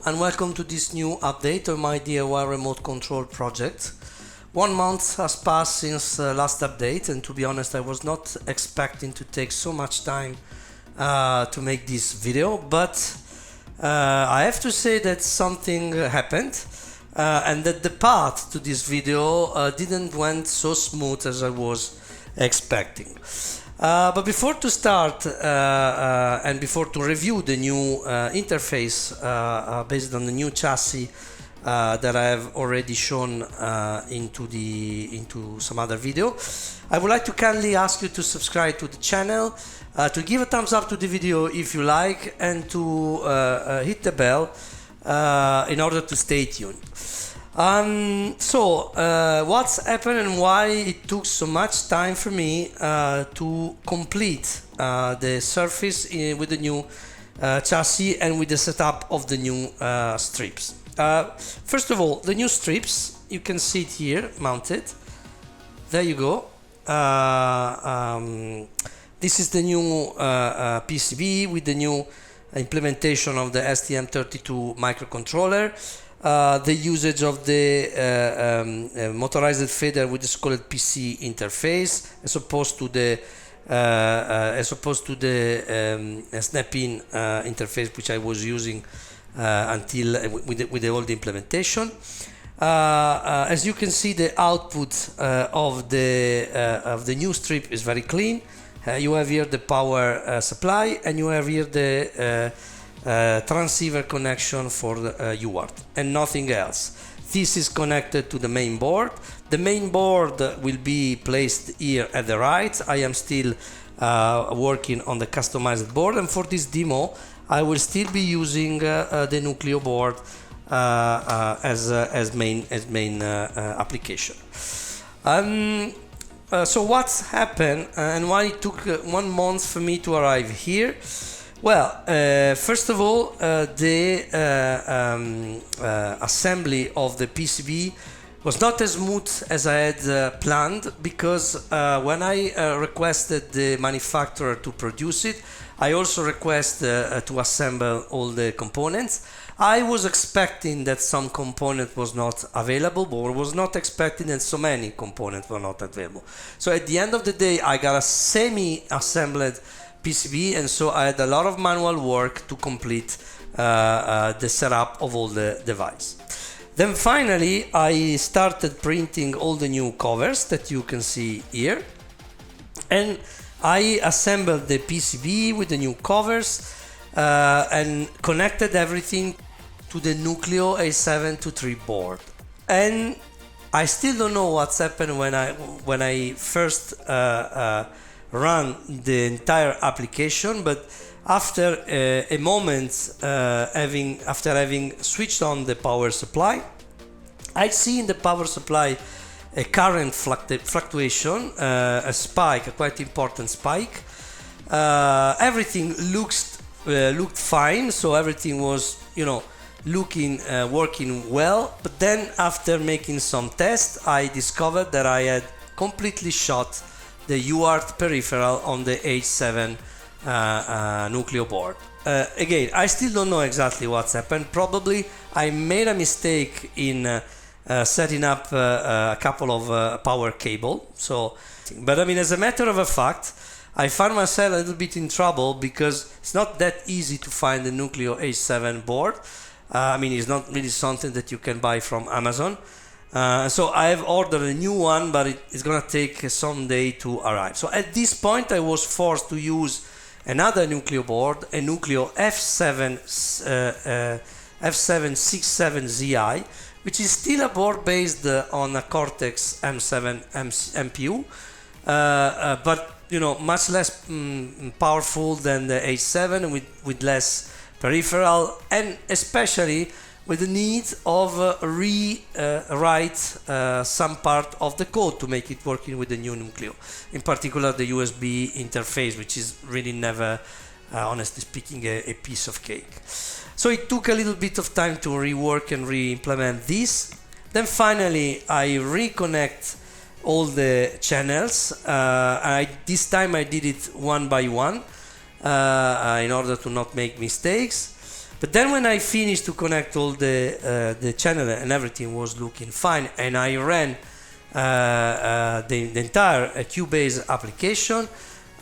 and welcome to this new update on my DIY remote control project. 1 month has passed since last update, and to be honest, I was not expecting to take so much time to make this video, but I have to say that something happened and that the path to this video didn't went so smooth as I was expecting. But before to start and before to review the new interface based on the new chassis that I have already shown into some other video, I would like to kindly ask you to subscribe to the channel, to give a thumbs up to the video if you like, and to hit the bell in order to stay tuned. What's happened and why it took so much time for me to complete the surface with the new chassis and with the setup of the new strips. First of all, the new strips, you can see it here mounted. There you go. This is the new PCB with the new implementation of the STM32 microcontroller. The usage of the motorized fader with the so-called PC interface, as opposed to the snap-in interface, which I was using until with the old implementation. As you can see, the output of the new strip is very clean. You have here the power supply, and you have here the transceiver connection for the UART and nothing else. This is connected to the main board. The main board will be placed here at the right. I am still working on the customized board, and for this demo I will still be using the Nucleo board as main application. So what's happened and why it took 1 month for me to arrive here? Well, first of all, the assembly of the PCB was not as smooth as I had planned, because when I requested the manufacturer to produce it, I also requested to assemble all the components. I was expecting that some component was not available, but I was not expecting that so many components were not available. So at the end of the day, I got a semi-assembled PCB, and so I had a lot of manual work to complete the setup of all the device. Then finally I started printing all the new covers that you can see here, and I assembled the PCB with the new covers and connected everything to the Nucleo A723 board. And I still don't know what's happened when I first run the entire application, but after a moment, after having switched on the power supply, I see in the power supply a current fluctuation, a spike, a quite important spike. Everything looked fine, so everything was, working well. But then after making some tests, I discovered that I had completely shot the UART peripheral on the H7 Nucleo board. Again, I still don't know exactly what's happened. Probably I made a mistake in setting up a couple of power cable. But I mean, as a matter of fact, I found myself a little bit in trouble, because it's not that easy to find the Nucleo H7 board. I mean, it's not really something that you can buy from Amazon. So I have ordered a new one, but it's gonna take some day to arrive. So at this point I was forced to use another Nucleo board, a Nucleo F767ZI, which is still a board based on a Cortex M7 MPU, but much less powerful than the H7, with less peripheral, and especially with the need of rewrite some part of the code to make it working with the new Nucleo. In particular, the USB interface, which is really never, honestly speaking, a piece of cake. So it took a little bit of time to rework and re-implement this. Then finally, I reconnect all the channels. This time I did it one by one in order to not make mistakes. But then when I finished to connect all the channel and everything was looking fine, and I ran the entire Cubase application,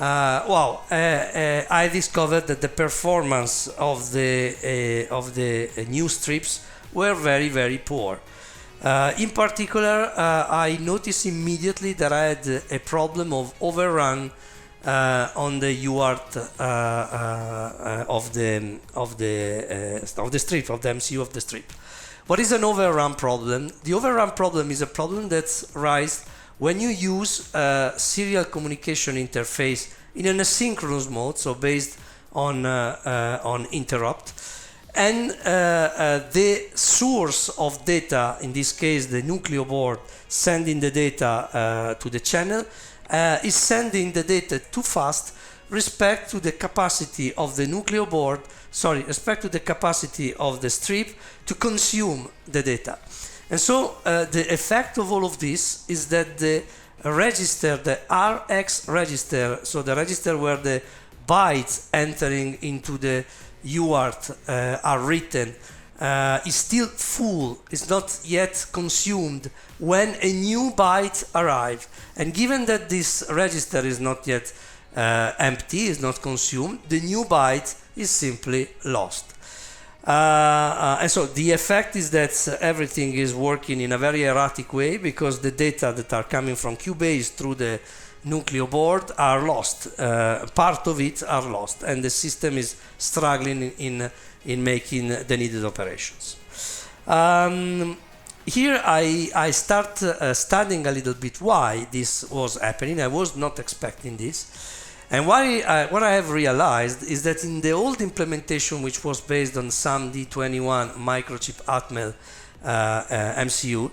I discovered that the performance of the new strips were very, very poor. In particular, I noticed immediately that I had a problem of overrun on the UART of the strip, of the MCU of the strip. What is an overrun problem? The overrun problem is a problem that arises when you use a serial communication interface in an asynchronous mode, so based on interrupt, and the source of data, in this case the Nucleo board, sending the data to the channel, is sending the data too fast respect to the capacity of the Nucleo board, respect to the capacity of the strip to consume the data. And so the effect of all of this is that the register, the RX register, so the register where the bytes entering into the UART are written, is still full, is not yet consumed when a new byte arrives. And given that this register is not yet empty, is not consumed, the new byte is simply lost. And so the effect is that everything is working in a very erratic way because the data that are coming from Cubase through the Nucleo board are lost. Part of it are lost, and the system is struggling in making the needed operations. Here I start studying a little bit why this was happening. I was not expecting this. And what I have realized is that in the old implementation, which was based on SAM D21 microchip Atmel MCU,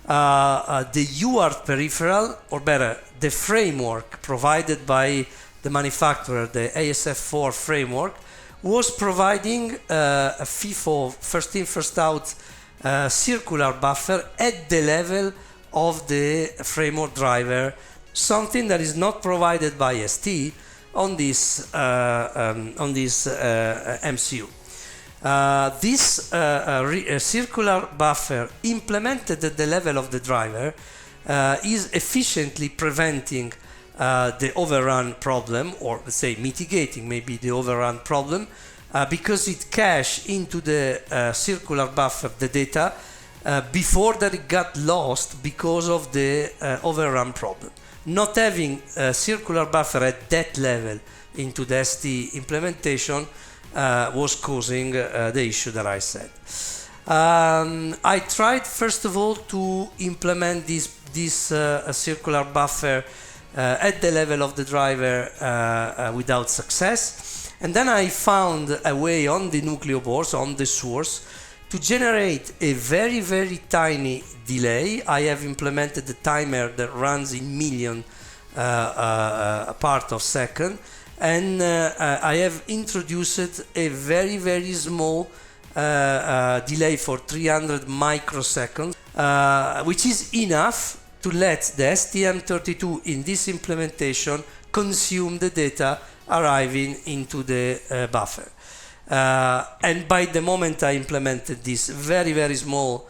the UART peripheral, or better, the framework provided by the manufacturer, the ASF4 framework, was providing a FIFO, first in, first out circular buffer at the level of the framework driver, something that is not provided by ST on this MCU. This circular buffer implemented at the level of the driver is efficiently preventing the overrun problem, or let's say mitigating maybe the overrun problem, because it cached into the circular buffer the data before that it got lost because of the overrun problem. Not having a circular buffer at that level into the ST implementation was causing the issue that I said. I tried first of all to implement this circular buffer at the level of the driver without success, and then I found a way on the Nucleo board, so on the source, to generate a very, very tiny delay. I have implemented the timer that runs in million part of second, and I have introduced a very, very small delay for 300 microseconds, which is enough to let the STM32 in this implementation consume the data arriving into the buffer. And by the moment I implemented this very, very small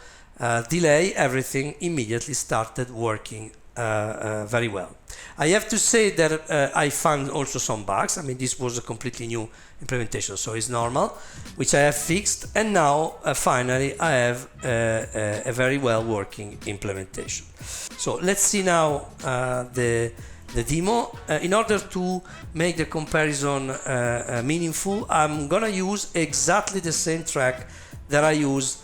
delay, everything immediately started working very well. I have to say that I found also some bugs. I mean, this was a completely new implementation, so it's normal, which I have fixed, and now finally I have a very well working implementation. So let's see now the demo. In order to make the comparison meaningful, I'm gonna use exactly the same track that I used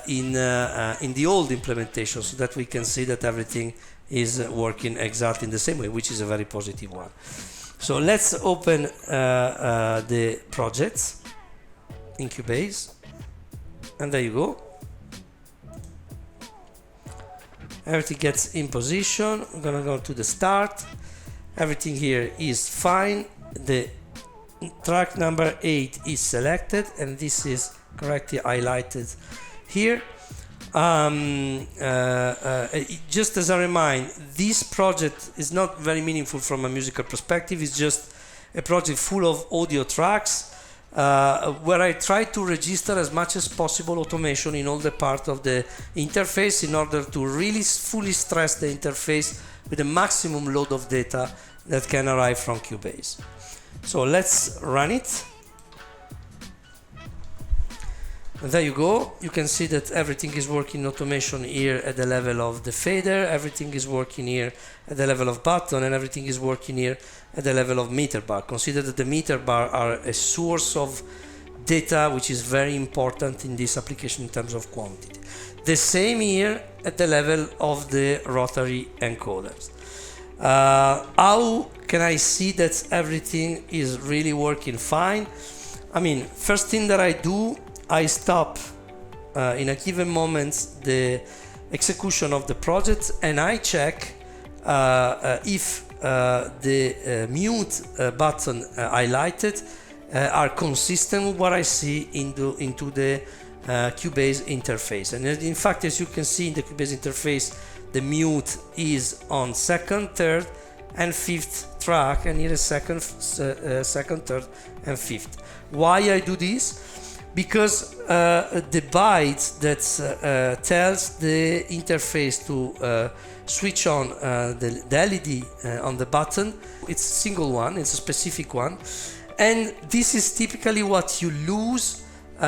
in the old implementation, so that we can see that everything is working exactly in the same way, which is a very positive one. So let's open the projects in Cubase, and there you go. Everything gets in position. I'm gonna go to the start. Everything here is fine. The track number 8 is selected, and this is correctly highlighted here. Just as a reminder, this project is not very meaningful from a musical perspective. It's just a project full of audio tracks where I try to register as much as possible automation in all the part of the interface in order to really fully stress the interface with the maximum load of data that can arrive from Cubase. So let's run it. And there you go. You can see that everything is working automation here at the level of the fader, everything is working here at the level of button, and everything is working here at the level of meter bar. Consider that the meter bar are a source of data which is very important in this application in terms of quantity. The same here at the level of the rotary encoders. How can I see that everything is really working fine? I mean, first thing that I do, I stop in a given moment the execution of the project, and I check if the mute button highlighted are consistent with what I see into the Cubase interface. And in fact, as you can see in the Cubase interface, the mute is on second, third, and fifth track, and here is second, third, and fifth. Why I do this? Because the byte that tells the interface to switch on the LED on the button, it's a single one, it's a specific one, and this is typically what you lose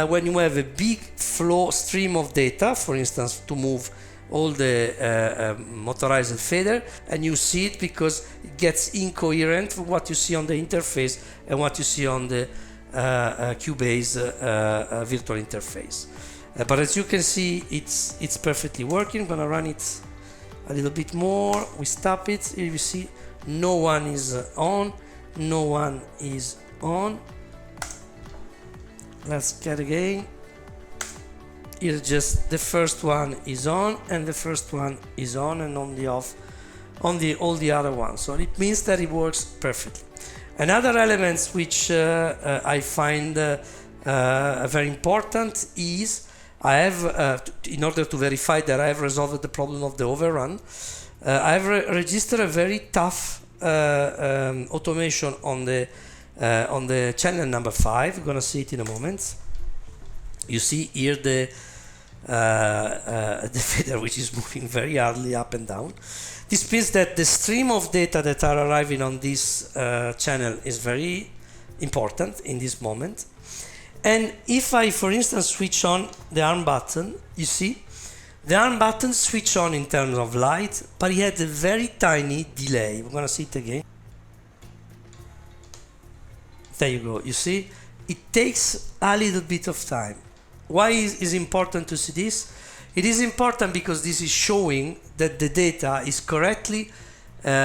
when you have a big flow stream of data, for instance, to move all the motorized fader, and you see it because it gets incoherent with what you see on the interface and what you see on the Cubase virtual interface. But as you can see, it's perfectly working. I'm gonna run it a little bit more. We stop it. Here you see no one is on, no one is on. Let's get again. Here just the first one is on and the first one is on, and on the off on all the other ones. So it means that it works perfectly. Another element which I find very important is I have, in order to verify that I have resolved the problem of the overrun, I have registered a very tough automation on the channel number 5. We're gonna see it in a moment. You see here the fader which is moving very hardly up and down. This means that the stream of data that are arriving on this channel is very important in this moment. And if I, for instance, switch on the arm button, you see, the arm button switch on in terms of light, but it had a very tiny delay. We're gonna see it again. There you go, you see, it takes a little bit of time. Why is it important to see this? It is important because this is showing that the data is correctly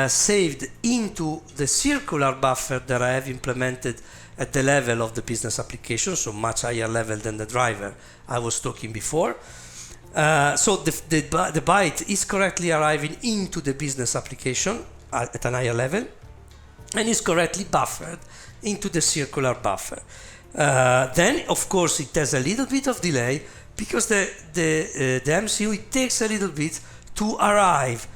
saved into the circular buffer that I have implemented at the level of the business application, so much higher level than the driver I was talking before. So the byte is correctly arriving into the business application at a higher level, and is correctly buffered into the circular buffer. Then, of course, it has a little bit of delay because the MCU, it takes a little bit to arrive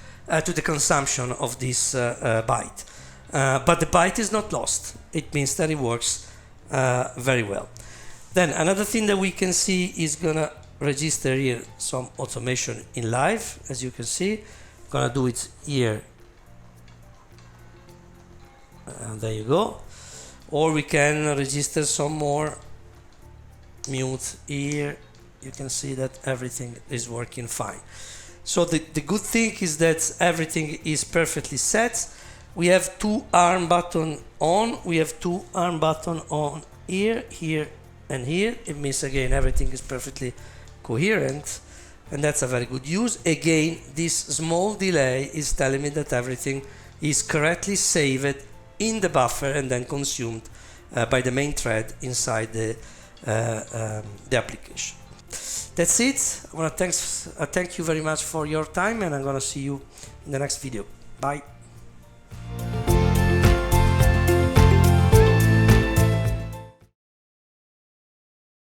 to the consumption of this byte. But the byte is not lost. It means that it works very well. Then another thing that we can see is gonna register here some automation in live, as you can see. I'm gonna do it here. And there you go. Or we can register some more mute here. You can see that everything is working fine. So the good thing is that everything is perfectly set. We have two arm button on. We have two arm button on here, here, and here. It means again everything is perfectly coherent, and that's a very good use. Again, this small delay is telling me that everything is correctly saved in the buffer and then consumed by the main thread inside the application. That's it. I want to thank you very much for your time, and I'm going to see you in the next video. Bye.